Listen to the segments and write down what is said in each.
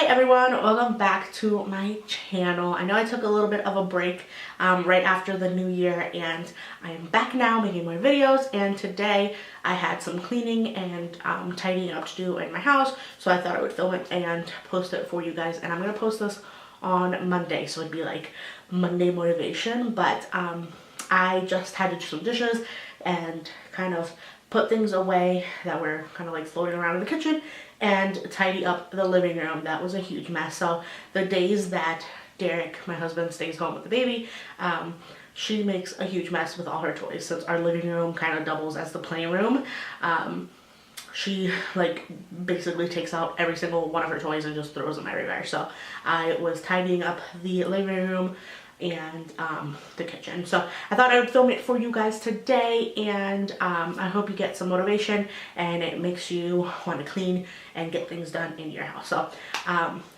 everyone, welcome back to my channel. I know I took a little bit of a break right after the new year, and I am back now making more videos. And today I had some cleaning and tidying up to do in my house, so I thought I would film it and post it for you guys. And I'm gonna post this on Monday, so it'd be like Monday motivation. But I just had to do some dishes and kind of put things away that were kind of like floating around in the kitchen and tidy up the living room. That was a huge mess. So the days that Derek, my husband, stays home with the baby, she makes a huge mess with all her toys, since our living room kind of doubles as the playroom. She like basically takes out every single one of her toys and just throws them everywhere. So I was tidying up the living room and the kitchen, so I thought I would film it for you guys today, and I hope you get some motivation and it makes you want to clean and get things done in your house. So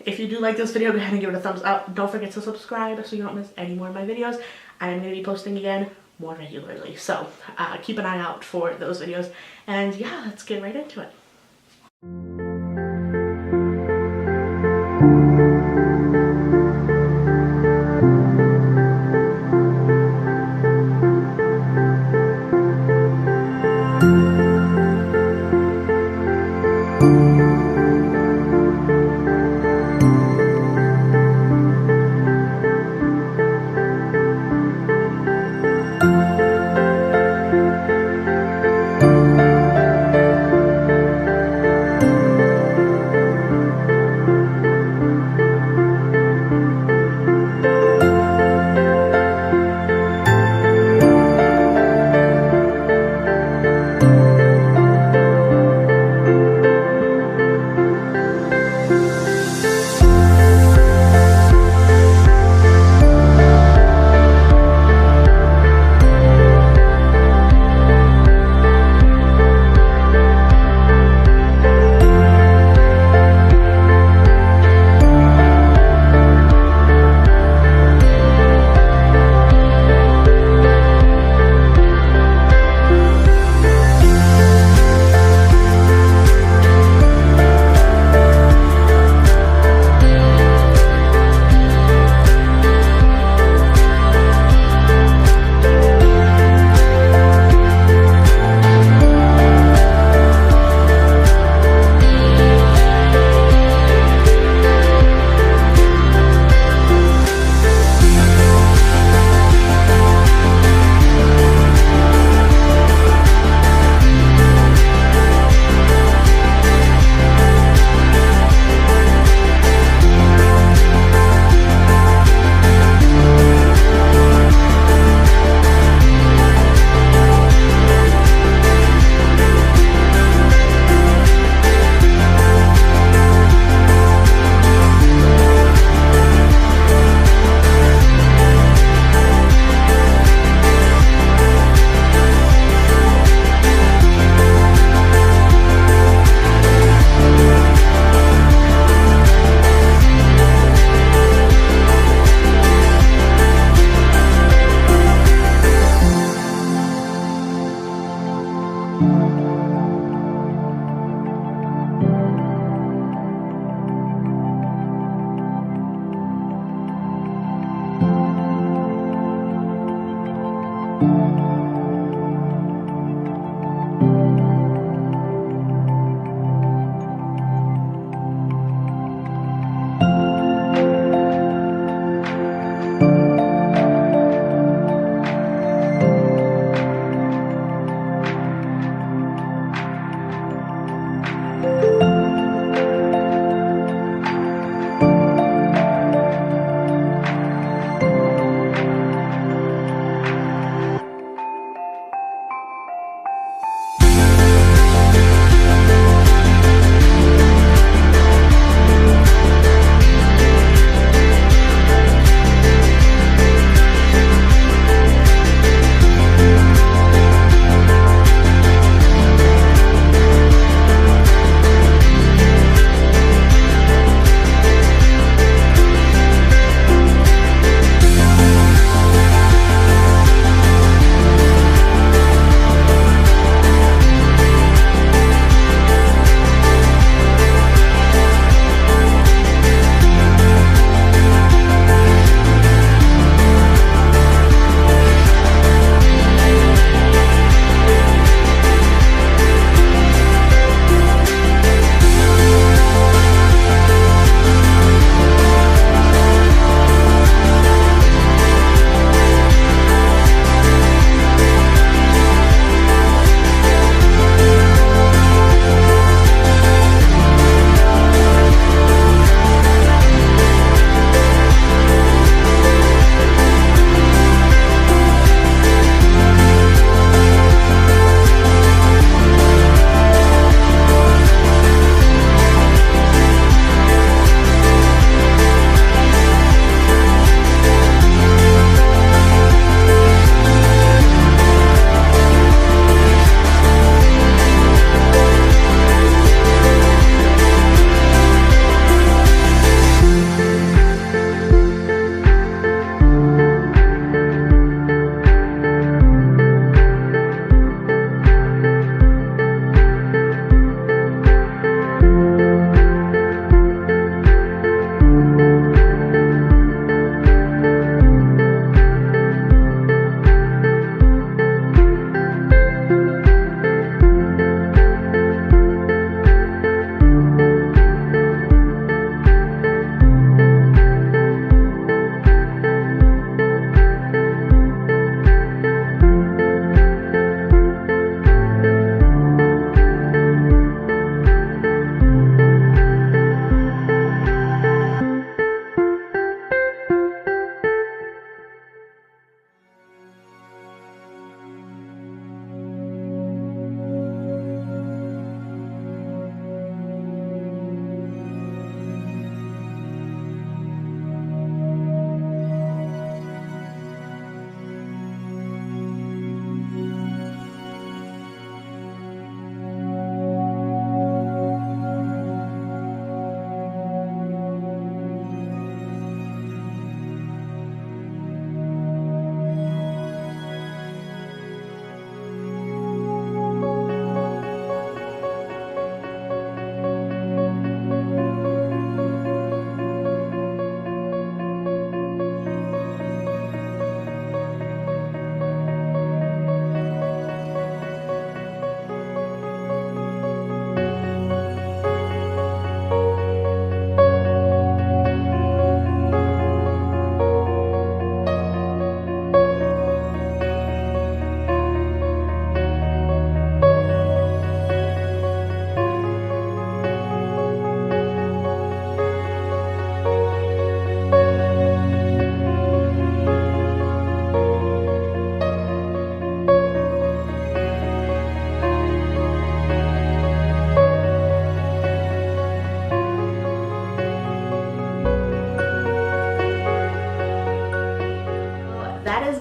if you do like this video, go ahead and give it a thumbs up. Don't forget to subscribe so you don't miss any more of my videos. I'm going to be posting again more regularly, so keep an eye out for those videos. And yeah, let's get right into it.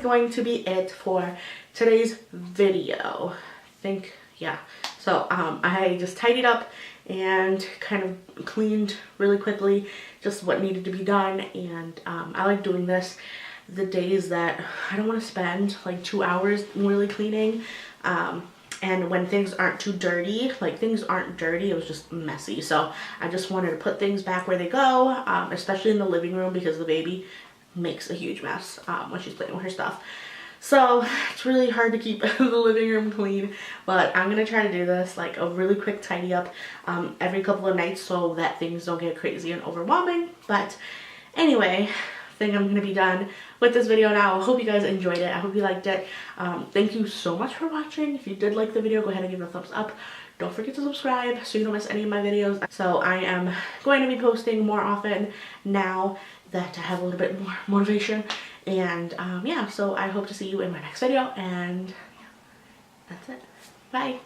going to be it for today's video. I think, yeah. So I just tidied up and kind of cleaned really quickly just what needed to be done, and I like doing this the days that I don't want to spend like 2 hours really cleaning, and when things aren't too dirty. Like, things aren't dirty, it was just messy, so I just wanted to put things back where they go, especially in the living room because the baby makes a huge mess when she's playing with her stuff. So it's really hard to keep the living room clean, but I'm gonna try to do this like a really quick tidy up every couple of nights so that things don't get crazy and overwhelming. But anyway, I think I'm gonna be done with this video now. I hope you guys enjoyed it. I hope you liked it. Thank you so much for watching. If you did like the video, go ahead and give it a thumbs up. Don't forget to subscribe so you don't miss any of my videos. So I am going to be posting more often now that I have a little bit more motivation. And yeah, so I hope to see you in my next video, and yeah, that's it. Bye.